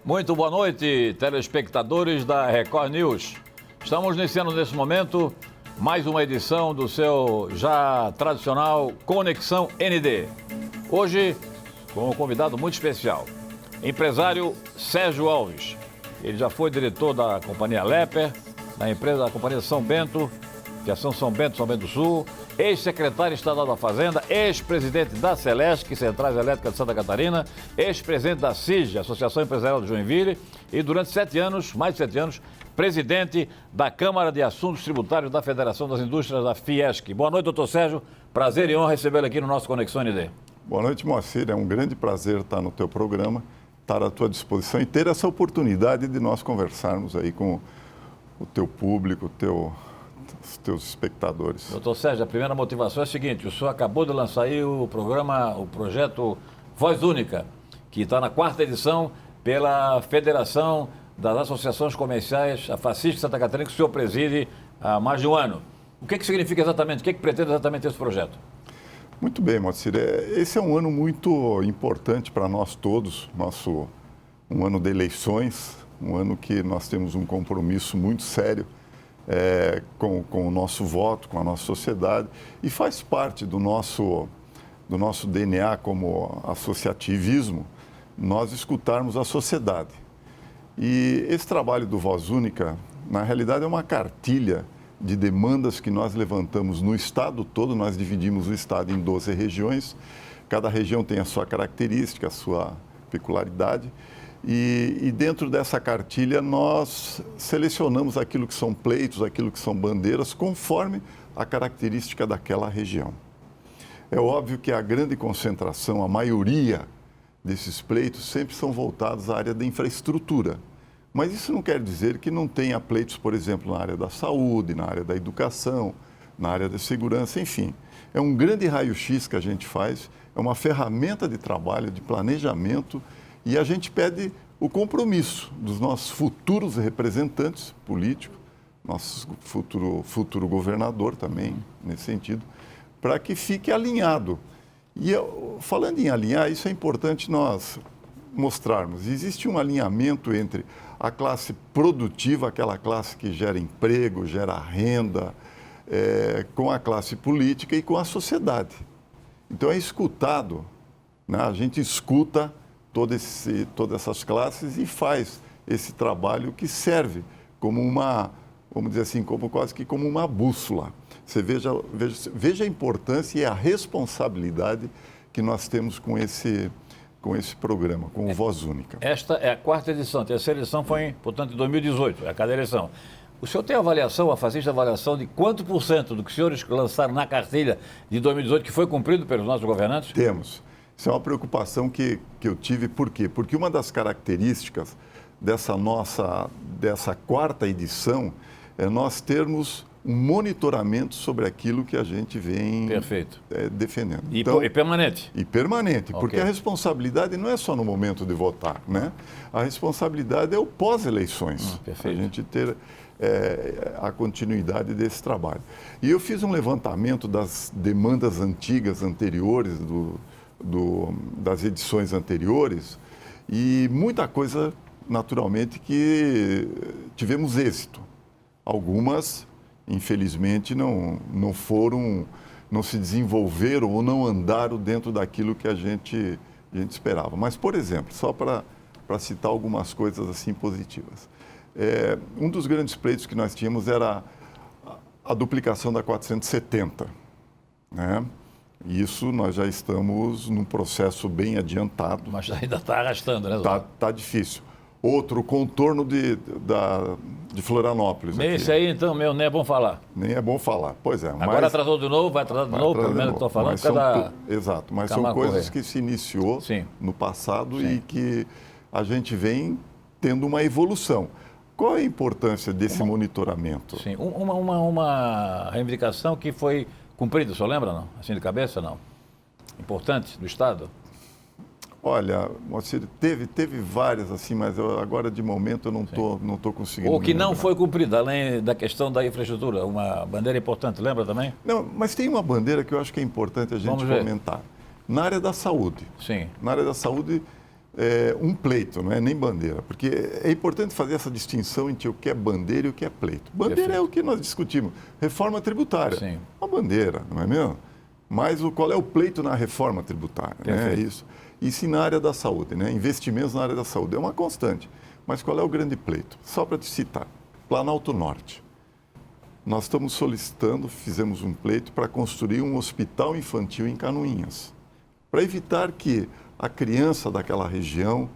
Muito boa noite, telespectadores da Record News. Estamos iniciando nesse momento mais uma edição do seu já tradicional Conexão ND. Hoje, com um convidado muito especial, empresário Sérgio Alves. Ele já foi diretor da companhia Lepper, da companhia São Bento, Fiação São Bento do Sul, ex-secretário estadual da Fazenda, ex-presidente da Celesc, Centrais Elétricas de Santa Catarina, ex-presidente da CIG, Associação Empresarial de Joinville, e durante mais de 7 anos, presidente da Câmara de Assuntos Tributários da Federação das Indústrias da Fiesc. Boa noite, doutor Sérgio. Prazer e honra recebê-lo aqui no nosso Conexão ND. Boa noite, Moacir. É um grande prazer estar no teu programa, estar à tua disposição e ter essa oportunidade de nós conversarmos aí com o teu público, os teus espectadores. Doutor Sérgio, a primeira motivação é a seguinte: o senhor acabou de lançar aí o projeto Voz Única, que está na 4ª edição pela Federação das Associações Comerciais, a FACISC Santa Catarina, que o senhor preside há mais de um ano. O que significa exatamente, o que pretende exatamente esse projeto? Muito bem, Moacir. Esse é um ano muito importante para nós todos, um ano de eleições, um ano que nós temos um compromisso muito sério com o nosso voto, com a nossa sociedade, e faz parte do nosso DNA como associativismo, nós escutarmos a sociedade. E esse trabalho do Voz Única, na realidade, é uma cartilha de demandas que nós levantamos no estado todo. Nós dividimos o estado em 12 regiões, cada região tem a sua característica, a sua peculiaridade. E dentro dessa cartilha nós selecionamos aquilo que são pleitos, aquilo que são bandeiras, conforme a característica daquela região. É óbvio que a grande concentração, a maioria desses pleitos sempre são voltados à área da infraestrutura. Mas isso não quer dizer que não tenha pleitos, por exemplo, na área da saúde, na área da educação, na área da segurança, enfim. É um grande raio-x que a gente faz, é uma ferramenta de trabalho, de planejamento. E a gente pede o compromisso dos nossos futuros representantes políticos, nosso futuro governador também, nesse sentido, para que fique alinhado. E falando em alinhar, isso é importante nós mostrarmos. Existe um alinhamento entre a classe produtiva, aquela classe que gera emprego, gera renda, com a classe política e com a sociedade. Então é escutado, né? A gente escuta todas essas classes e faz esse trabalho que serve como vamos dizer assim, quase que como uma bússola. Você veja a importância e a responsabilidade que nós temos com esse programa, com o Voz Única. Esta é a 4ª edição, a 3ª edição foi, portanto, em 2018, é a cada eleição. O senhor tem avaliação, a FACISC avaliação de quanto por cento do que os senhores lançaram na cartilha de 2018 que foi cumprido pelos nossos governantes? Temos. Isso é uma preocupação que eu tive. Por quê? Porque uma das características dessa 4ª edição é nós termos um monitoramento sobre aquilo que a gente vem defendendo. E permanente? E permanente, Okay. Porque a responsabilidade não é só no momento de votar, né? A responsabilidade é o pós-eleições, a gente ter a continuidade desse trabalho. E eu fiz um levantamento das demandas anteriores, das edições anteriores, e muita coisa, naturalmente, que tivemos êxito. Algumas, infelizmente, não se desenvolveram ou não andaram dentro daquilo que a gente esperava. Mas, por exemplo, só para citar algumas coisas assim positivas. Um dos grandes pleitos que nós tínhamos era a duplicação da 470, né? E isso nós já estamos num processo bem adiantado. Mas ainda está arrastando, né? Está difícil. Outro, contorno de Florianópolis. Esse aí, então, nem é bom falar. Nem é bom falar, pois é. Agora atrasou de novo, vai atrasar de novo, pelo menos que estou falando. Exato, mas são coisas que se iniciou no passado e que a gente vem tendo uma evolução. Qual é a importância desse monitoramento? Sim, uma reivindicação que foi cumprida, o senhor lembra, não? Assim de cabeça, não? Importante do Estado? Olha, Moacir, teve várias assim, mas agora de momento eu não tô conseguindo. Ou que não foi cumprida, além da questão da infraestrutura, uma bandeira importante, lembra também? Não, mas tem uma bandeira que eu acho que é importante a gente comentar. Na área da saúde. Sim. Na área da saúde, um pleito, não é nem bandeira, porque é importante fazer essa distinção entre o que é bandeira e o que é pleito. Bandeira Perfeito. é o que nós discutimos, reforma tributária, Sim. uma bandeira, não é mesmo? Mas qual é o pleito na reforma tributária? Né? É isso. E sim na área da saúde, né? Investimentos na área da saúde, é uma constante. Mas qual é o grande pleito? Só para te citar, Planalto Norte. Nós estamos solicitando, fizemos um pleito para construir um hospital infantil em Canoinhas, para evitar que a criança daquela região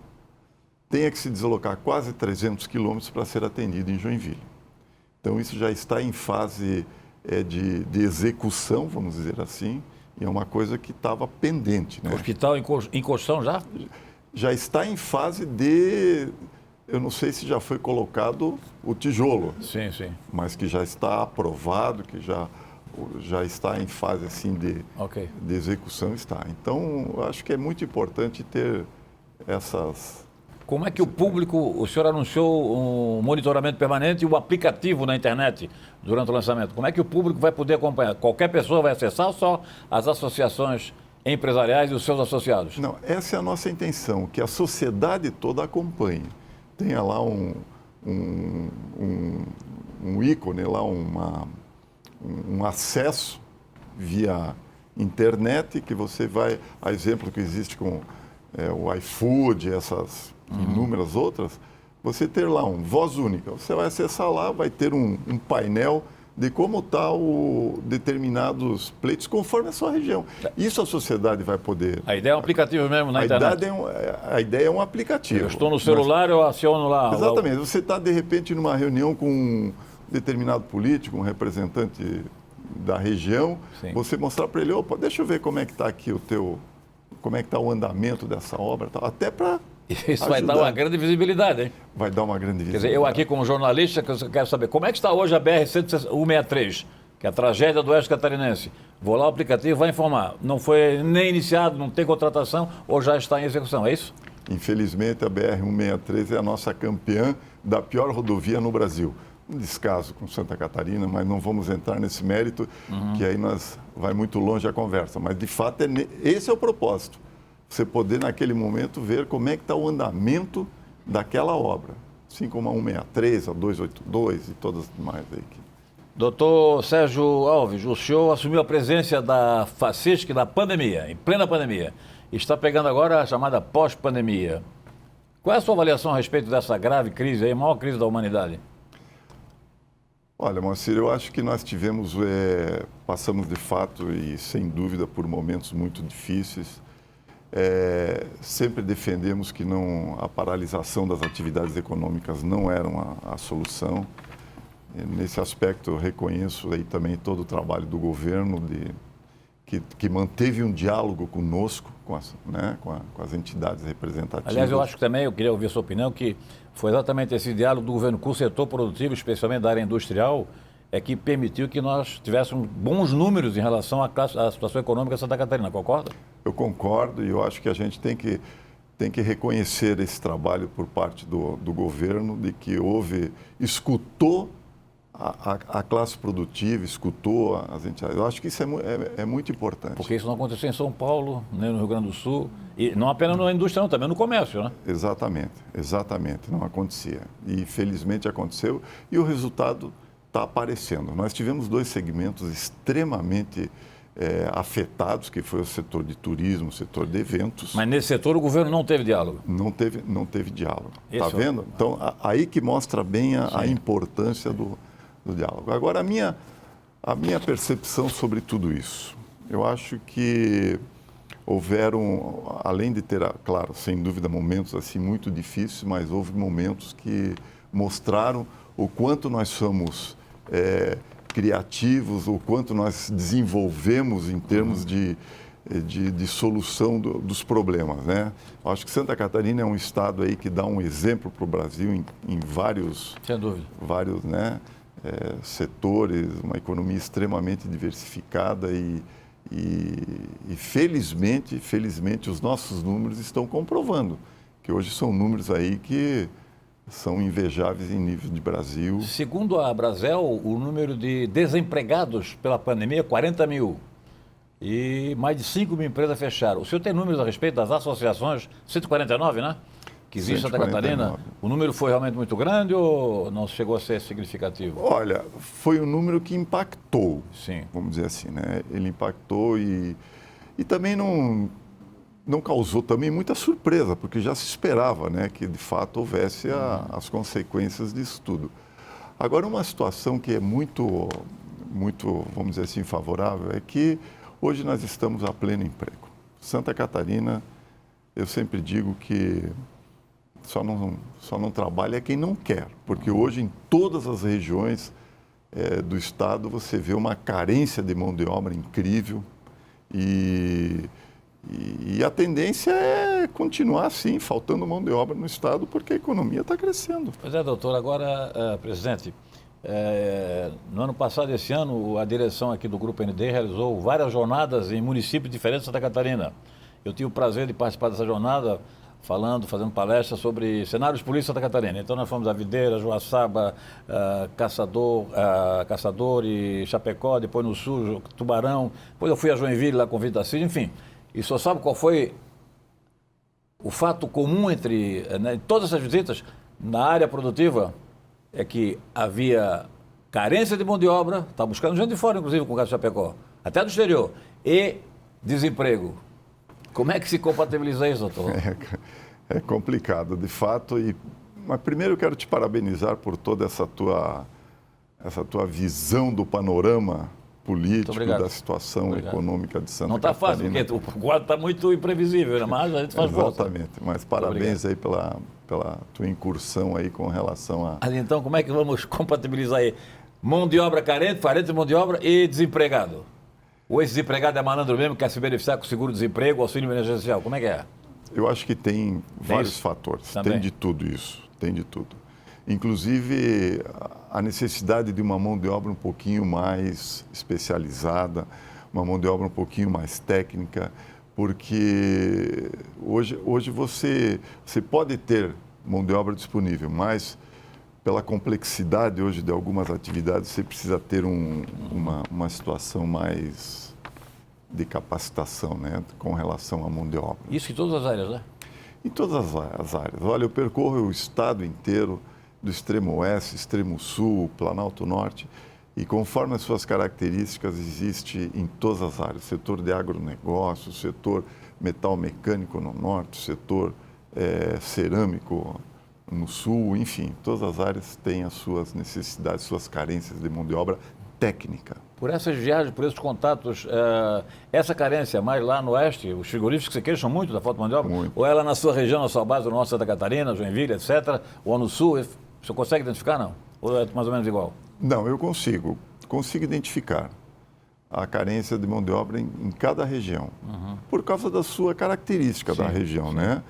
tenha que se deslocar quase 300 quilômetros para ser atendida em Joinville. Então, isso já está em fase de execução, vamos dizer assim, e é uma coisa que estava pendente. Né? Hospital em construção já? Já está em fase de... Eu não sei se já foi colocado o tijolo, Sim, sim. mas que já está aprovado, que já está em fase assim de execução está. Então, eu acho que é muito importante ter essas... Como é que o público, o senhor anunciou um monitoramento permanente e um aplicativo na internet durante o lançamento. Como é que o público vai poder acompanhar? Qualquer pessoa vai acessar ou só as associações empresariais e os seus associados? Não, essa é a nossa intenção, que a sociedade toda acompanhe. Tenha lá um ícone, lá um acesso via internet, que você vai, a exemplo que existe com o iFood, essas inúmeras outras, você ter lá voz única. Você vai acessar lá, vai ter um painel de como está determinados pleitos conforme a sua região. Isso a sociedade vai poder... A ideia é um aplicativo mesmo na internet? A ideia é um aplicativo. Eu estou no celular, eu aciono lá... Exatamente. Você está, de repente, numa reunião com um determinado político, um representante da região, sim, você mostrar para ele, opa, deixa eu ver como é que está aqui como é que está o andamento dessa obra, até para... Isso vai dar uma grande visibilidade, hein? Vai dar uma grande visibilidade. Quer dizer, eu aqui como jornalista, quero saber como é que está hoje a BR-163, que é a tragédia do Oeste Catarinense. Vou lá, o aplicativo vai informar. Não foi nem iniciado, não tem contratação ou já está em execução, é isso? Infelizmente, a BR-163 é a nossa campeã da pior rodovia no Brasil. Um descaso com Santa Catarina, mas não vamos entrar nesse mérito, que aí vai muito longe a conversa. Mas, de fato, esse é o propósito. Você poder, naquele momento, ver como é que está o andamento daquela obra. Assim como a 163, a 282 e todas as demais aí. Doutor Sérgio Alves, o senhor assumiu a presidência da FACISC na pandemia, em plena pandemia. Está pegando agora a chamada pós-pandemia. Qual é a sua avaliação a respeito dessa grave crise, a maior crise da humanidade? Olha, Moacir, eu acho que nós passamos de fato e sem dúvida por momentos muito difíceis. Sempre defendemos que a paralisação das atividades econômicas não era a solução. Nesse aspecto, eu reconheço aí também todo o trabalho do governo que manteve um diálogo conosco, com as entidades representativas. Aliás, eu acho que também, eu queria ouvir a sua opinião, que foi exatamente esse diálogo do governo com o setor produtivo, especialmente da área industrial, que permitiu que nós tivéssemos bons números em relação à situação econômica de Santa Catarina, concorda? Eu concordo e eu acho que a gente tem que reconhecer esse trabalho por parte do governo, de que escutou a classe produtiva, escutou as entidades. Eu acho que isso é muito importante. Porque isso não aconteceu em São Paulo, nem no Rio Grande do Sul, e não apenas na indústria, não, também no comércio, né? Exatamente, não acontecia. E felizmente aconteceu e o resultado está aparecendo. Nós tivemos 2 segmentos extremamente afetados, que foi o setor de turismo, o setor de eventos. Mas nesse setor o governo não teve diálogo? Não teve diálogo. Está vendo? Então, aí que mostra bem a importância do diálogo. Agora, a minha percepção sobre tudo isso, eu acho que houveram, além de ter, claro, sem dúvida, momentos assim muito difíceis, mas houve momentos que mostraram o quanto nós somos criativos, o quanto nós desenvolvemos em termos de solução dos problemas, né? Acho que Santa Catarina é um estado aí que dá um exemplo para o Brasil em vários, sem dúvida, vários, setores, uma economia extremamente diversificada e felizmente os nossos números estão comprovando que hoje são números aí que são invejáveis em nível de Brasil. Segundo a Brasel, o número de desempregados pela pandemia é 40 mil. e mais de 5 mil empresas fecharam. O senhor tem números a respeito das associações, 149, né? Que existe em Santa Catarina. O número foi realmente muito grande ou não chegou a ser significativo? Olha, foi um número que impactou, Sim. Vamos dizer assim, né? Ele impactou e também não causou também muita surpresa, porque já se esperava, né, que de fato houvesse as consequências disso tudo. Agora, uma situação que é muito, vamos dizer assim, favorável é que hoje nós estamos a pleno emprego. Santa Catarina, eu sempre digo que só não trabalha quem não quer, porque hoje em todas as regiões do estado você vê uma carência de mão de obra incrível e a tendência é continuar assim, faltando mão de obra no estado, porque a economia está crescendo. Pois é, doutor. Agora, presidente, no ano passado, esse ano, a direção aqui do Grupo ND realizou várias jornadas em municípios diferentes de Santa Catarina. Eu tive o prazer de participar dessa jornada, fazendo palestra sobre cenários políticos de Santa Catarina. Então nós fomos a Videira, Joaçaba, Caçador e Chapecó, depois no Sul, Tubarão, depois eu fui a Joinville lá com o Vitor Cid, enfim. E só sabe qual foi o fato comum entre todas essas visitas na área produtiva? É que havia carência de mão de obra, está buscando gente de fora, inclusive, com o caso de Chapecó, até do exterior, e desemprego. Como é que se compatibiliza isso, doutor? É complicado, de fato. Mas primeiro eu quero te parabenizar por toda essa tua visão do panorama político, da situação econômica de Santa Catarina. Não está fácil, porque o quadro está muito imprevisível, né? Mas a gente faz volta. Exatamente, mas parabéns aí pela tua incursão aí com relação a... Mas então, como é que vamos compatibilizar aí? Mão de obra carente de mão de obra e desempregado? Ou esse desempregado é malandro mesmo, quer se beneficiar com o seguro-desemprego, auxílio emergencial? Como é que é? Eu acho que tem vários fatores. Também. Tem de tudo isso, tem de tudo. Inclusive, a necessidade de uma mão de obra um pouquinho mais especializada, uma mão de obra um pouquinho mais técnica, porque hoje você pode ter mão de obra disponível, mas pela complexidade hoje de algumas atividades, você precisa ter uma situação mais de capacitação, né, com relação à mão de obra. Isso em todas as áreas, né? Em todas as áreas. Olha, eu percorro o estado inteiro, do extremo oeste, extremo sul, Planalto Norte, e conforme as suas características, existe em todas as áreas. Setor de agronegócio, setor metal mecânico no norte, setor cerâmico no sul, enfim, todas as áreas têm as suas necessidades, suas carências de mão de obra técnica. Por essas viagens, por esses contatos, essa carência mais lá no oeste, os frigoríficos se queixam muito da falta de mão de obra? Muito. Ou ela na sua região, na sua base, no norte de Santa Catarina, Joinville, etc., ou no sul, o senhor consegue identificar, não? Ou é mais ou menos igual? Não, eu consigo identificar a carência de mão de obra em cada região, por causa da sua característica da região, né?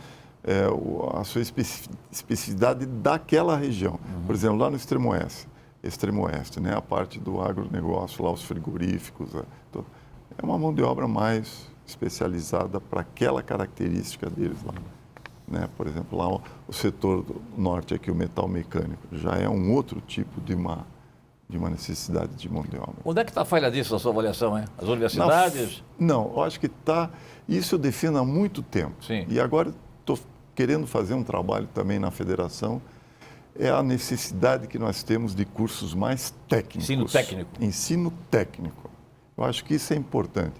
A sua especificidade daquela região. Por exemplo, lá no extremo oeste, né? A parte do agronegócio, lá os frigoríficos, é uma mão de obra mais especializada para aquela característica deles lá. Né? Por exemplo, lá o setor do norte, aqui o metal mecânico, já é um outro tipo de uma necessidade de mão de obra. Onde é que está a falha disso na sua avaliação, hein? As universidades? Não, eu acho que está... Isso eu defendo há muito tempo. Sim. E agora estou querendo fazer um trabalho também na federação, é a necessidade que nós temos de cursos mais técnicos. Ensino técnico. Ensino técnico. Eu acho que isso é importante.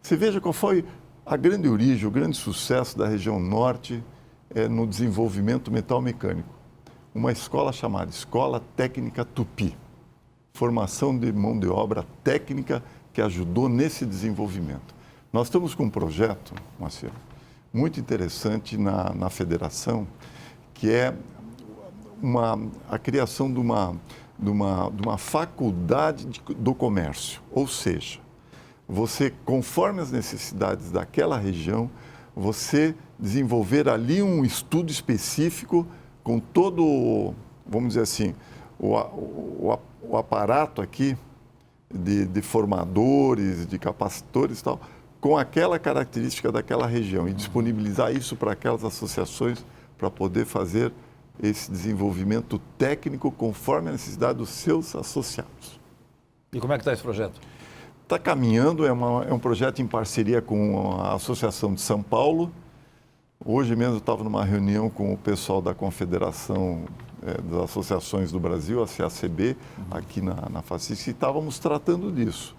Você veja qual foi a grande origem, o grande sucesso da região norte no desenvolvimento metal mecânico. Uma escola chamada Escola Técnica Tupi. Formação de mão de obra técnica que ajudou nesse desenvolvimento. Nós estamos com um projeto, Marcelo, muito interessante na federação, que é a criação de uma faculdade do comércio. Ou seja, você, conforme as necessidades daquela região, você desenvolver ali um estudo específico com todo, vamos dizer assim, o aparato aqui de formadores, de capacitores e tal, com aquela característica daquela região e disponibilizar isso para aquelas associações para poder fazer esse desenvolvimento técnico conforme a necessidade dos seus associados. E como é que está esse projeto? está caminhando, é um projeto em parceria com a Associação de São Paulo. Hoje mesmo eu estava numa reunião com o pessoal da Confederação das Associações do Brasil, a CACB, aqui na FACISC, e estávamos tratando disso.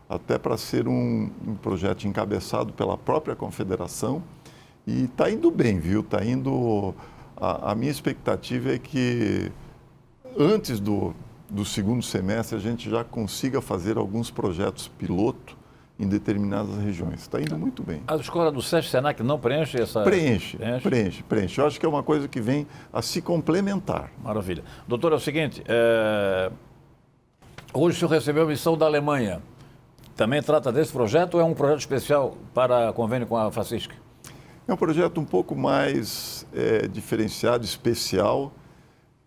Até para ser um projeto encabeçado pela própria Confederação. E está indo bem, viu? Está indo... A minha expectativa é que antes do segundo semestre a gente já consiga fazer alguns projetos piloto em determinadas regiões. Está indo muito bem. A escola do SESC Senac não preenche essa... Preenche. Eu acho que é uma coisa que vem a se complementar. Maravilha. Doutor, é o seguinte, hoje o senhor recebeu a missão da Alemanha. Também trata desse projeto ou é um projeto especial para convênio com a FACISC? É um projeto um pouco mais diferenciado, especial,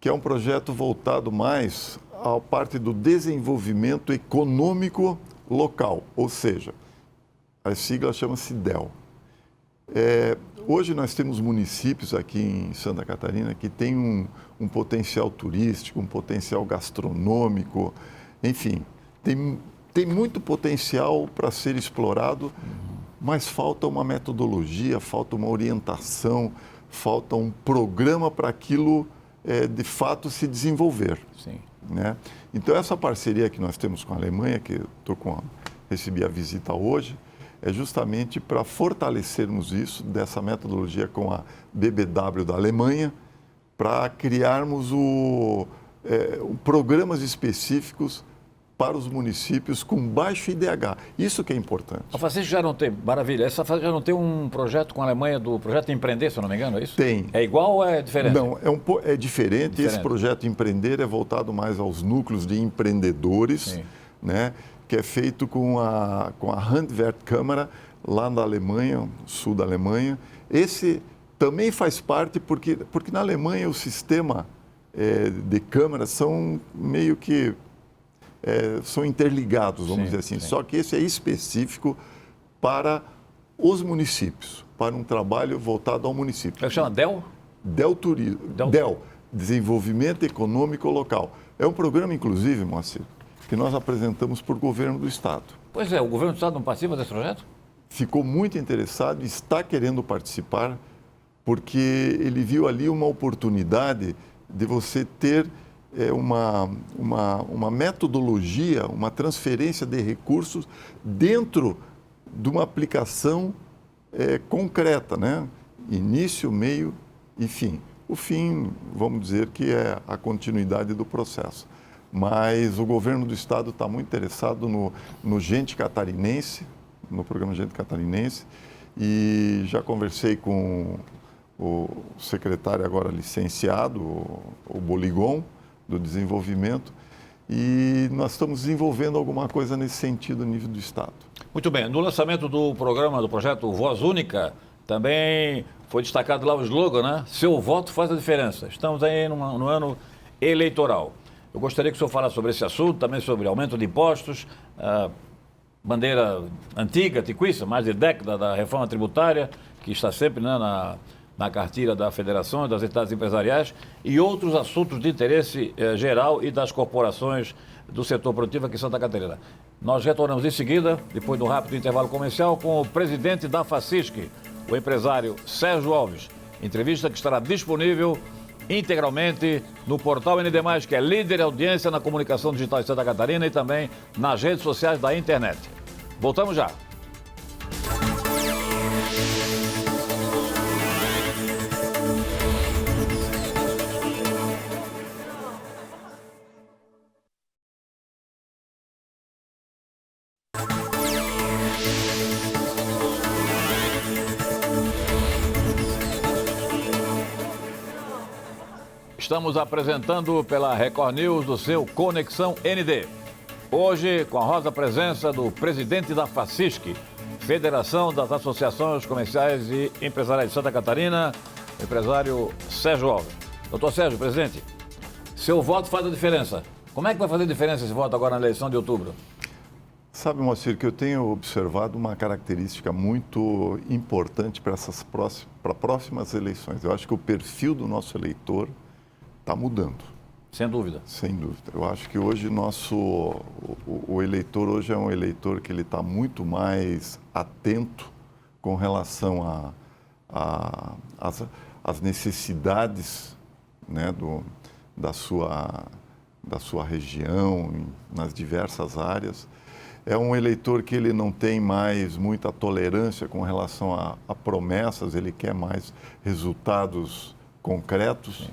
que é um projeto voltado mais à parte do desenvolvimento econômico local, ou seja, a sigla chama-se DEL. Hoje nós temos municípios aqui em Santa Catarina que têm um potencial turístico, um potencial gastronômico, enfim, tem muito potencial para ser explorado, mas falta uma metodologia, falta uma orientação, falta um programa para aquilo de fato se desenvolver. Sim. Né? Então, essa parceria que nós temos com a Alemanha, que recebi a visita hoje, é justamente para fortalecermos isso, dessa metodologia com a BBW da Alemanha, para criarmos programas específicos para os municípios com baixo IDH. Isso que é importante. A FACISC já não tem, maravilha, essa FACISC já não tem um projeto com a Alemanha, do projeto Empreender, se eu não me engano, é isso? Tem. É igual ou é diferente? Não, é diferente. Esse projeto Empreender é voltado mais aos núcleos de empreendedores, né, que é feito com a Handwerkkammer, lá na Alemanha, sul da Alemanha. Esse também faz parte, porque na Alemanha o sistema de câmaras são meio que... são interligados, vamos dizer assim. Sim. Só que esse é específico para os municípios, para um trabalho voltado ao município. Como chama? DEL? DEL Turismo. DEL, Desenvolvimento Econômico Local. É um programa, inclusive, Moacir, que nós apresentamos para o governo do Estado. Pois é, o governo do Estado não participa desse projeto? Ficou muito interessado e está querendo participar, porque ele viu ali uma oportunidade de você ter uma metodologia, uma transferência de recursos dentro de uma aplicação concreta, né? Início, meio e fim. O fim, vamos dizer que é a continuidade do processo. Mas o governo do Estado está muito interessado no Gente Catarinense, no programa Gente Catarinense, e já conversei com o secretário agora licenciado, o Boligon, do desenvolvimento, e nós estamos desenvolvendo alguma coisa nesse sentido no nível do Estado. Muito bem. No lançamento do programa, do projeto Voz Única, também foi destacado lá o slogan, né? Seu voto faz a diferença. Estamos aí no ano eleitoral. Eu gostaria que o senhor falasse sobre esse assunto, também sobre aumento de impostos, bandeira antiga, antiquíssima, mais de década da reforma tributária, que está sempre, né, na cartilha da Federação e das entidades empresariais, e outros assuntos de interesse geral e das corporações do setor produtivo aqui em Santa Catarina. Nós retornamos em seguida, depois de um rápido intervalo comercial, com o presidente da FACISC, o empresário Sérgio Alves. Entrevista que estará disponível integralmente no portal ND+, que é líder de audiência na comunicação digital de Santa Catarina e também nas redes sociais da internet. Voltamos já. Estamos apresentando pela Record News o seu Conexão ND. Hoje, com a honrosa presença do presidente da FACISC, Federação das Associações Comerciais e Empresariais de Santa Catarina, empresário Sérgio Alves. Doutor Sérgio, presidente, seu voto faz a diferença. Como é que vai fazer diferença esse voto agora na eleição de outubro? Sabe, Moacir, que eu tenho observado uma característica muito importante para próximas eleições. Eu acho que o perfil do nosso eleitor está mudando. Sem dúvida. Sem dúvida. Eu acho que hoje o eleitor hoje é um eleitor que ele está muito mais atento com relação às necessidades, né, da sua região, nas diversas áreas. É um eleitor que ele não tem mais muita tolerância com relação a promessas, ele quer mais resultados concretos. Sim.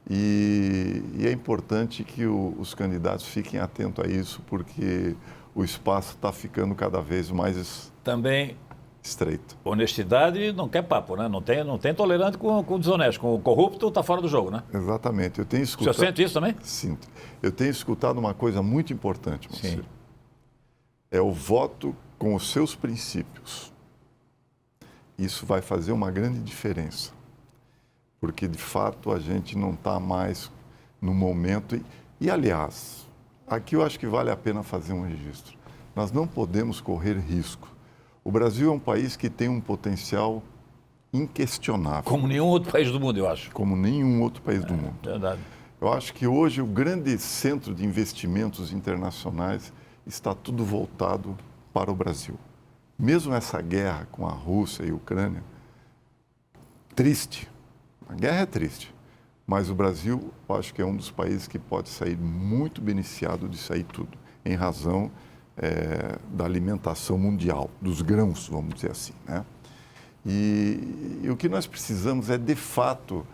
E é importante que os candidatos fiquem atentos a isso, porque o espaço está ficando cada vez mais Também, estreito. honestidade não quer papo, né? Não tem tolerante com o desonesto. Com o corrupto está fora do jogo, né? Exatamente. Eu tenho O escutado... senhor sente isso também? Sinto. Eu tenho escutado uma coisa muito importante, Moacir. É o voto com os seus princípios. Isso vai fazer uma grande diferença. Porque, de fato, a gente não está mais no momento... aliás, aqui eu acho que vale a pena fazer um registro. Nós não podemos correr risco. O Brasil é um país que tem um potencial inquestionável. Como nenhum outro país do mundo, eu acho. Como nenhum outro país do mundo. Verdade. Eu acho que hoje o grande centro de investimentos internacionais está tudo voltado para o Brasil. Mesmo essa guerra com a Rússia e a Ucrânia, triste. A guerra é triste. Mas o Brasil, eu acho que é um dos países que pode sair muito beneficiado disso aí tudo, em razão da alimentação mundial, dos grãos, vamos dizer assim, né? E o que nós precisamos é, de fato,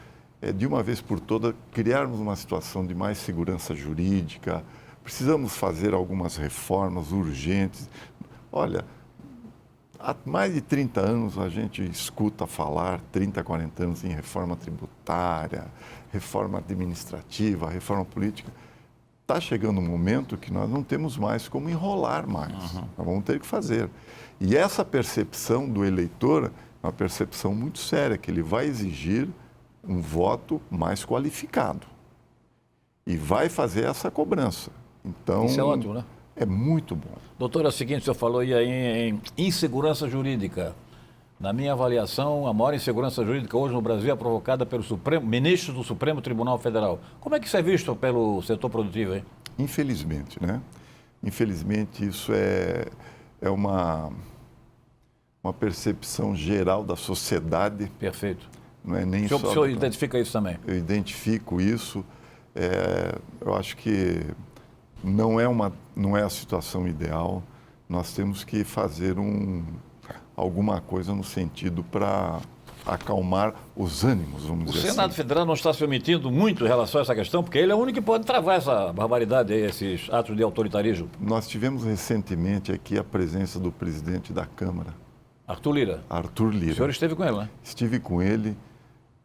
de uma vez por todas, criarmos uma situação de mais segurança jurídica. Precisamos fazer algumas reformas urgentes. Olha, há mais de 30 anos a gente escuta falar, 30, 40 anos, em reforma tributária, reforma administrativa, reforma política. Está chegando um momento que nós não temos mais como enrolar mais. Nós vamos ter que fazer. E essa percepção do eleitor é uma percepção muito séria, que ele vai exigir um voto mais qualificado. E vai fazer essa cobrança. Então, isso é ótimo, né? É muito bom. Doutor, é o seguinte, o senhor falou aí em insegurança jurídica. Na minha avaliação, a maior insegurança jurídica hoje no Brasil é provocada pelo ministro do Supremo Tribunal Federal. Como é que isso é visto pelo setor produtivo, hein? Infelizmente, né? Infelizmente, isso é uma percepção geral da sociedade. Perfeito. Não é nem o senhor identifica isso também? Eu identifico isso. Eu acho que não é a situação ideal. Nós temos que fazer alguma coisa no sentido para acalmar os ânimos, vamos dizer assim. O Senado Federal não está se omitindo muito em relação a essa questão, porque ele é o único que pode travar essa barbaridade, esses atos de autoritarismo. Nós tivemos recentemente aqui a presença do presidente da Câmara, Arthur Lira. Arthur Lira. O senhor esteve com ele, né? Estive com ele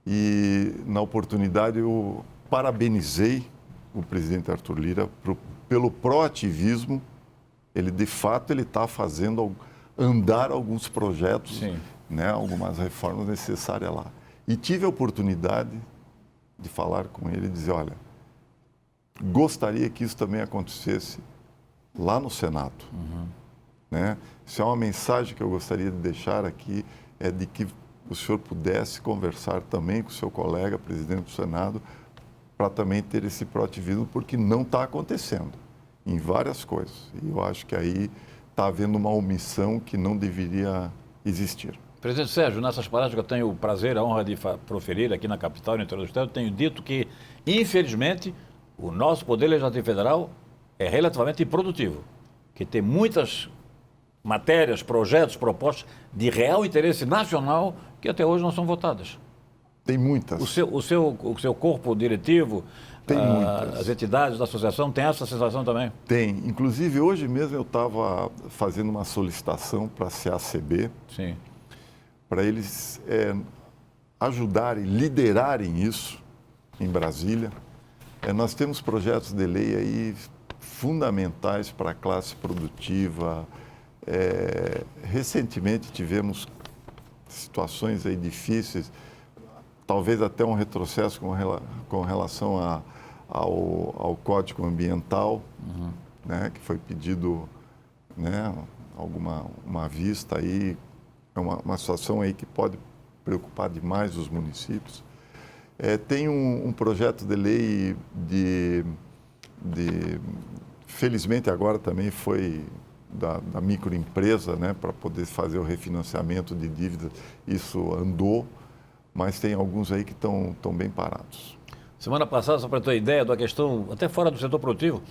e, na oportunidade, eu parabenizei o presidente Arthur Lira pelo proativismo. Ele, de fato, ele está fazendo andar alguns projetos, né, algumas reformas necessárias lá. E tive a oportunidade de falar com ele e dizer, olha, gostaria que isso também acontecesse lá no Senado. Né? Isso é uma mensagem que eu gostaria de deixar aqui, é de que o senhor pudesse conversar também com o seu colega, presidente do Senado, para também ter esse proativismo, porque não está acontecendo em várias coisas. E eu acho que aí está havendo uma omissão que não deveria existir. Presidente Sérgio, nessas palavras que eu tenho o prazer, a honra de proferir aqui na capital, no interior do Estado, eu tenho dito que, infelizmente, o nosso Poder Legislativo Federal é relativamente improdutivo, que tem muitas matérias, projetos, propostas de real interesse nacional que até hoje não são votadas. Tem muitas. O seu corpo diretivo, tem muitas. As entidades da associação, tem essa sensação também? Tem. Inclusive, hoje mesmo eu estava fazendo uma solicitação para a CACB, sim, para eles ajudarem, liderarem isso em Brasília. Nós temos projetos de lei aí fundamentais para a classe produtiva. Recentemente tivemos situações aí difíceis, talvez até um retrocesso com relação ao Código Ambiental, né, que foi pedido, né, uma vista aí, é uma situação aí que pode preocupar demais os municípios. Tem um projeto de lei felizmente agora também foi da microempresa, né, para poder fazer o refinanciamento de dívidas. Isso andou, mas tem alguns aí que estão bem parados. Semana passada, só para ter ideia da questão, até fora do setor produtivo,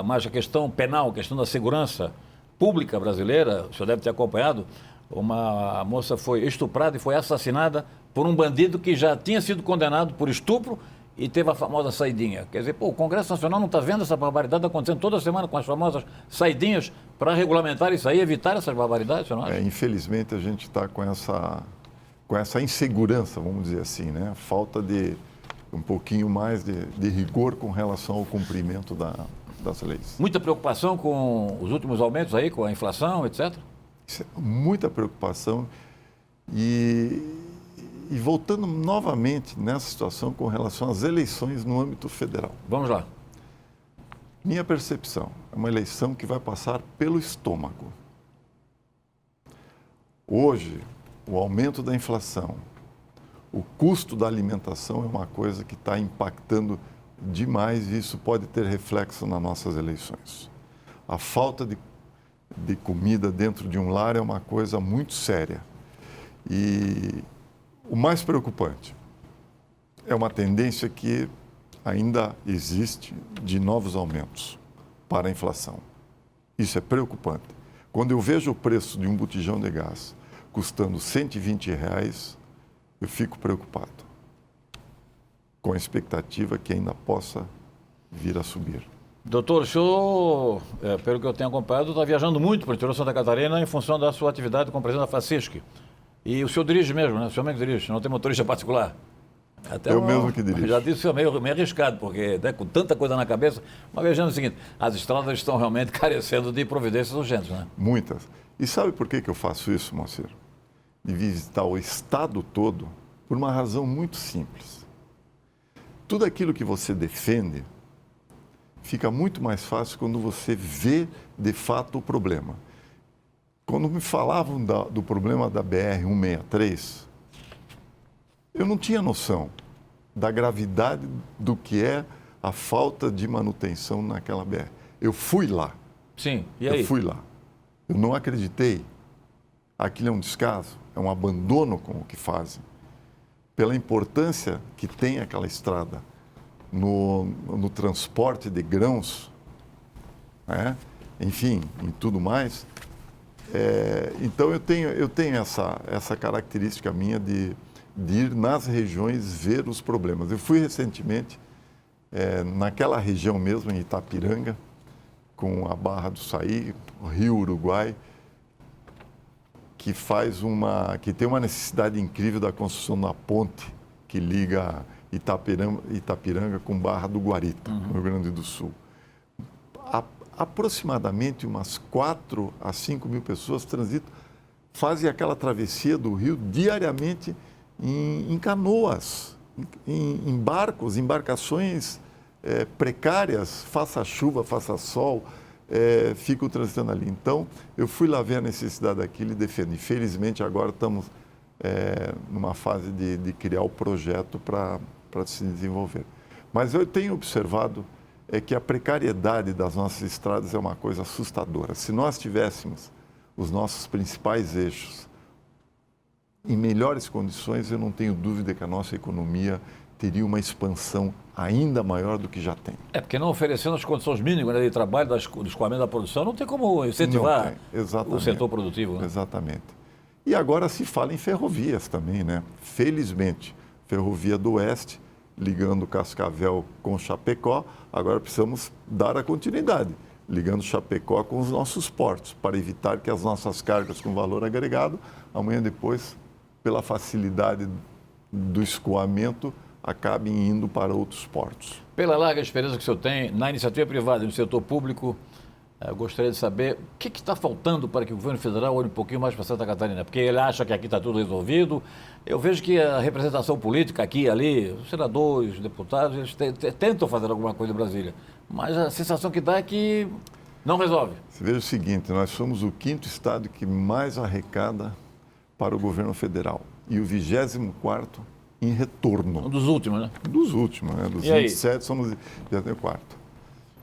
mas a questão penal, a questão da segurança pública brasileira, o senhor deve ter acompanhado, uma moça foi estuprada e foi assassinada por um bandido que já tinha sido condenado por estupro e teve a famosa saidinha. Quer dizer, o Congresso Nacional não está vendo essa barbaridade acontecendo toda semana com as famosas saidinhas para regulamentar isso aí, evitar essas barbaridades, senhor não acha? Infelizmente, a gente está com essa insegurança, vamos dizer assim, né? Falta de um pouquinho mais de rigor com relação ao cumprimento das leis. Muita preocupação com os últimos aumentos aí, com a inflação, etc.? Muita preocupação e voltando novamente nessa situação com relação às eleições no âmbito federal. Vamos lá. Minha percepção é uma eleição que vai passar pelo estômago. Hoje, o aumento da inflação, o custo da alimentação é uma coisa que está impactando demais e isso pode ter reflexo nas nossas eleições. A falta de comida dentro de um lar é uma coisa muito séria. E o mais preocupante é uma tendência que ainda existe de novos aumentos para a inflação. Isso é preocupante. Quando eu vejo o preço de um botijão de gás custando R$120, eu fico preocupado, com a expectativa que ainda possa vir a subir. Doutor, o senhor, pelo que eu tenho acompanhado, está viajando muito para o interior de Santa Catarina em função da sua atividade como presidente da FACISC. E o senhor dirige mesmo, né? O senhor mesmo dirige, não tem motorista particular. Mesmo que dirijo. Já disse que o senhor é meio arriscado, porque com tanta coisa na cabeça, mas vejando o seguinte, as estradas estão realmente carecendo de providências urgentes, né? Muitas. E sabe por que eu faço isso, Moacir? De visitar o estado todo por uma razão muito simples. Tudo aquilo que você defende fica muito mais fácil quando você vê de fato o problema. Quando me falavam do problema da BR-163, eu não tinha noção da gravidade do que é a falta de manutenção naquela BR. Eu fui lá. Sim, e aí? Eu fui lá. Eu não acreditei. Aquilo é um descaso, é um abandono com o que fazem. Pela importância que tem aquela estrada no transporte de grãos, né? Enfim, em tudo mais. Então eu tenho essa característica minha de ir nas regiões ver os problemas. Eu fui recentemente naquela região mesmo, em Itapiranga, com a Barra do Saí, o Rio Uruguai, que tem uma necessidade incrível da construção da ponte que liga Itapiranga com Barra do Guarita, no Rio Grande do Sul. Aproximadamente umas 4 a 5 mil pessoas fazem aquela travessia do rio diariamente em canoas, em barcos, embarcações precárias, faça chuva, faça sol, ficam transitando ali. Então, eu fui lá ver a necessidade daquilo e defendo. Infelizmente, agora estamos numa fase de criar o projeto para se desenvolver. Mas eu tenho observado que a precariedade das nossas estradas é uma coisa assustadora. Se nós tivéssemos os nossos principais eixos em melhores condições, eu não tenho dúvida que a nossa economia teria uma expansão ainda maior do que já tem. Porque não oferecendo as condições mínimas, né, de trabalho, do escoamento da produção, não tem como incentivar o setor produtivo. Né? Exatamente. E agora se fala em ferrovias também, né? Felizmente, Ferrovia do Oeste, ligando Cascavel com Chapecó, agora precisamos dar a continuidade, ligando Chapecó com os nossos portos, para evitar que as nossas cargas com valor agregado, amanhã depois, pela facilidade do escoamento, acabem indo para outros portos. Pela larga experiência que o senhor tem na iniciativa privada e no setor público, eu gostaria de saber o que está faltando para que o governo federal olhe um pouquinho mais para Santa Catarina, porque ele acha que aqui está tudo resolvido. Eu vejo que a representação política aqui e ali, os senadores, os deputados, eles tentam fazer alguma coisa em Brasília, mas a sensação que dá é que não resolve. Você veja o seguinte, nós somos o 5º estado que mais arrecada para o governo federal e o 24º em retorno. Um dos últimos, né? Dos últimos, né? Dos E aí? 27 somos 24.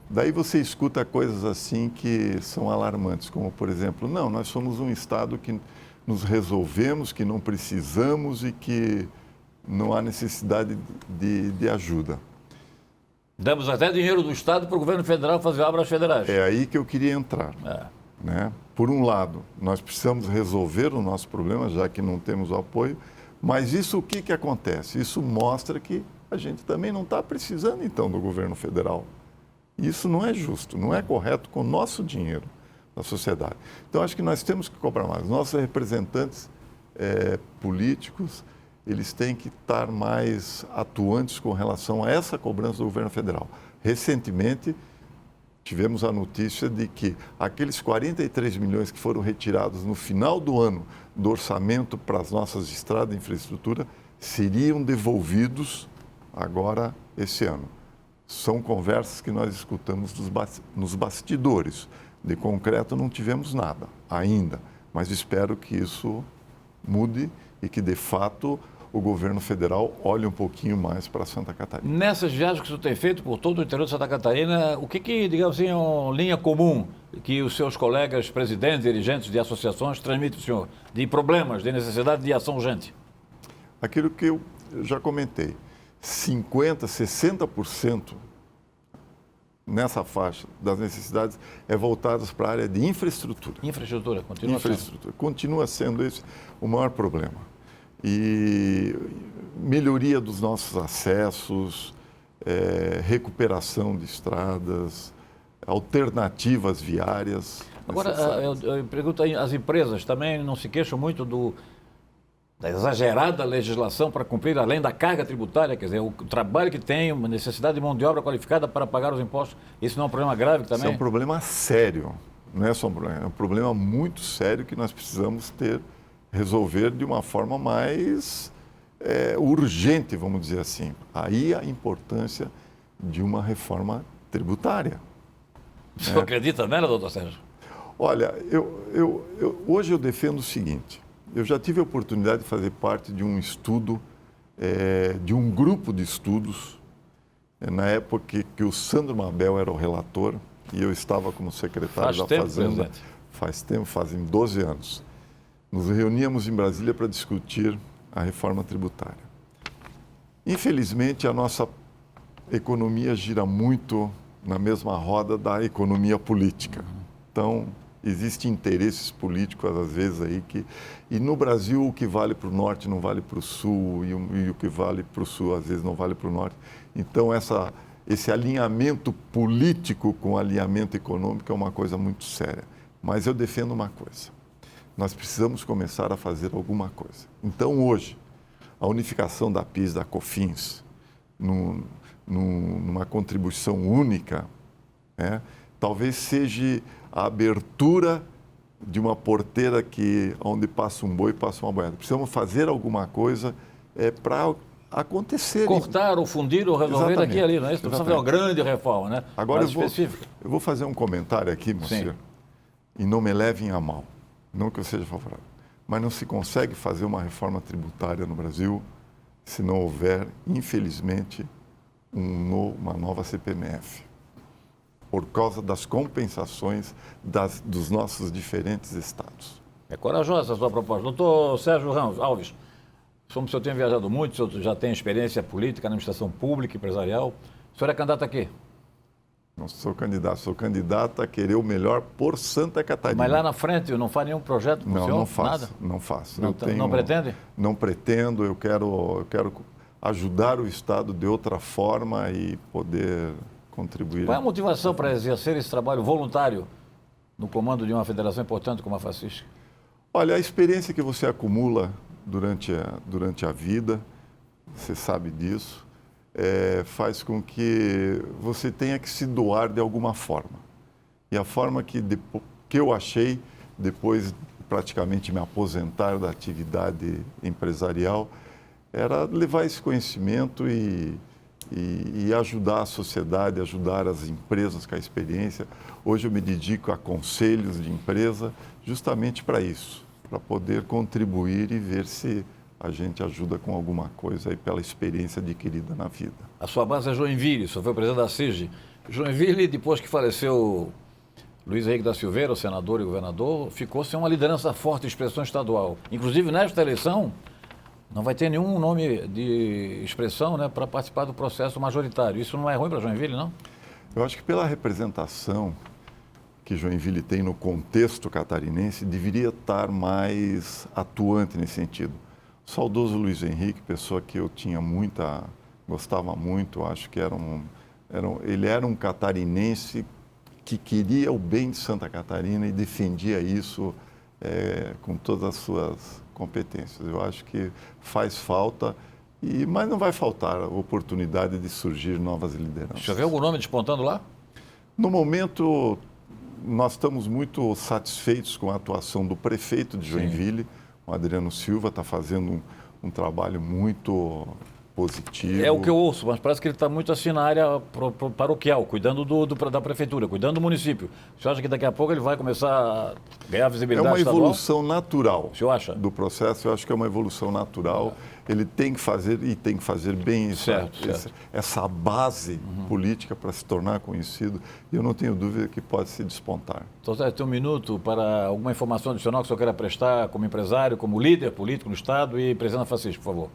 Daí você escuta coisas assim que são alarmantes, como, por exemplo, não, nós somos um Estado que nos resolvemos, que não precisamos e que não há necessidade de ajuda. Damos até dinheiro do Estado para o governo federal fazer obras federais. É aí que eu queria entrar. É. Né? Por um lado, nós precisamos resolver o nosso problema, já que não temos o apoio, mas isso o que acontece? Isso mostra que a gente também não está precisando, então, do governo federal. Isso não é justo, não é correto com o nosso dinheiro da sociedade. Então, acho que nós temos que cobrar mais. Nossos representantes políticos, eles têm que estar mais atuantes com relação a essa cobrança do governo federal. Recentemente, tivemos a notícia de que aqueles 43 milhões que foram retirados no final do ano do orçamento para as nossas estradas e infraestrutura seriam devolvidos agora esse ano. São conversas que nós escutamos nos bastidores. De concreto não tivemos nada ainda, mas espero que isso mude e que, de fato, o governo federal olhe um pouquinho mais para Santa Catarina. Nessas viagens que o senhor tem feito por todo o interior de Santa Catarina, o que digamos assim, é uma linha comum que os seus colegas presidentes, dirigentes de associações transmitem ao senhor, de problemas, de necessidade de ação urgente? Aquilo que eu já comentei, 50%, 60% nessa faixa das necessidades é voltadas para a área de infraestrutura. Infraestrutura, continua Infraestrutura. Continua sendo esse o maior problema. E melhoria dos nossos acessos, recuperação de estradas, alternativas viárias. Agora, eu pergunto aí, as empresas também não se queixam muito da exagerada legislação para cumprir além da carga tributária, quer dizer, o trabalho que tem, uma necessidade de mão de obra qualificada para pagar os impostos, isso não é um problema grave também? Isso é um problema sério, não é só um problema, é um problema muito sério que nós precisamos resolver de uma forma mais urgente, vamos dizer assim. Aí a importância de uma reforma tributária. O senhor acredita nela, doutor Sérgio? Olha, hoje eu defendo o seguinte, eu já tive a oportunidade de fazer parte de um estudo, de um grupo de estudos, na época que o Sandro Mabel era o relator e eu estava como secretário da Fazenda. Faz tempo, fazem 12 anos. Nos reuníamos em Brasília para discutir a reforma tributária. Infelizmente, a nossa economia gira muito na mesma roda da economia política. Então, existem interesses políticos, às vezes, aí que... E no Brasil, o que vale para o norte não vale para o sul, e o que vale para o sul, às vezes, não vale para o norte. Então, esse alinhamento político com alinhamento econômico é uma coisa muito séria. Mas eu defendo uma coisa. Nós precisamos começar a fazer alguma coisa. Então, hoje, a unificação da PIS, da COFINS, numa contribuição única, talvez seja a abertura de uma porteira onde passa um boi, passa uma boiada. Precisamos fazer alguma coisa para acontecer. Cortar, ou fundir, ou resolver Exatamente. daqui e ali, não é isso? Precisa fazer uma grande reforma, né? Agora eu vou fazer um comentário aqui, Monsieur, e não me levem a mal, não que eu seja favorável, mas não se consegue fazer uma reforma tributária no Brasil se não houver, infelizmente, uma nova CPMF, por causa das compensações dos nossos diferentes estados. É corajosa a sua proposta. Doutor Sérgio Alves, como o senhor tem viajado muito, o senhor já tem experiência política na administração pública e empresarial. O senhor é candidato a quê? Não sou candidato a querer o melhor por Santa Catarina. Mas lá na frente não faz nenhum projeto para o senhor? Não faço, nada? não faço. Não pretende? Não pretendo, eu quero ajudar o Estado de outra forma e poder contribuir. Qual é a motivação para exercer esse trabalho voluntário no comando de uma federação importante como a FACISC? Olha, a experiência que você acumula durante a vida, você sabe disso, faz com que você tenha que se doar de alguma forma. E a forma que eu achei, depois de praticamente me aposentar da atividade empresarial, era levar esse conhecimento e ajudar a sociedade, ajudar as empresas com a experiência. Hoje eu me dedico a conselhos de empresa justamente para isso, para poder contribuir e ver se a gente ajuda com alguma coisa aí pela experiência adquirida na vida. A sua base é Joinville, o senhor foi presidente da CIG. Joinville, depois que faleceu Luiz Henrique da Silveira, o senador e governador, ficou sem uma liderança forte de expressão estadual. Inclusive, nesta eleição, não vai ter nenhum nome de expressão, né, para participar do processo majoritário. Isso não é ruim para Joinville, não? Eu acho que pela representação que Joinville tem no contexto catarinense, deveria estar mais atuante nesse sentido. O saudoso Luiz Henrique, pessoa que eu gostava muito, acho que ele era um catarinense que queria o bem de Santa Catarina e defendia isso com todas as suas competências. Eu acho que faz falta, mas não vai faltar a oportunidade de surgir novas lideranças. Já viu algum nome despontando lá? No momento, nós estamos muito satisfeitos com a atuação do prefeito de Joinville, o Adriano Silva, está fazendo um trabalho muito positivo. É o que eu ouço, mas parece que ele está muito assim na área paroquial, cuidando da prefeitura, cuidando do município. Você acha que daqui a pouco ele vai começar a ganhar visibilidade estadual? É uma evolução estadual? natural. O senhor acha? Do processo, eu acho que é uma evolução natural. Ele tem que fazer, e tem que fazer bem essa base política para se tornar conhecido. E eu não tenho dúvida que pode se despontar. Então, tem um minuto para alguma informação adicional que o senhor queira prestar como empresário, como líder político no Estado e presidente da FACISC, por favor.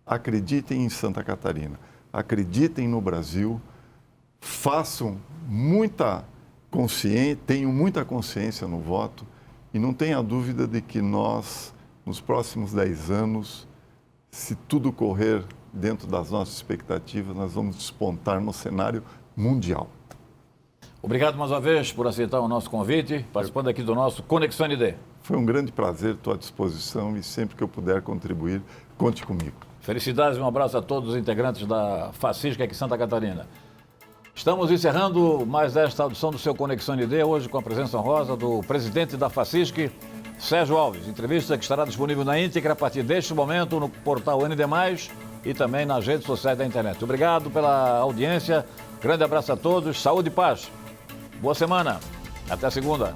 Acreditem em Santa Catarina, acreditem no Brasil, façam tenham muita consciência no voto e não tenha dúvida de que nós, nos próximos 10 anos, se tudo correr dentro das nossas expectativas, nós vamos despontar no cenário mundial. Obrigado mais uma vez por aceitar o nosso convite, participando aqui do nosso Conexão ND. Foi um grande prazer, estou à disposição e sempre que eu puder contribuir, conte comigo. Felicidades e um abraço a todos os integrantes da FACISC aqui em Santa Catarina. Estamos encerrando mais esta audição do seu Conexão ND, hoje com a presença honrosa do presidente da FACISC, Sérgio Alves. Entrevista que estará disponível na íntegra a partir deste momento no portal ND+, e também nas redes sociais da internet. Obrigado pela audiência, grande abraço a todos, saúde e paz. Boa semana, até segunda.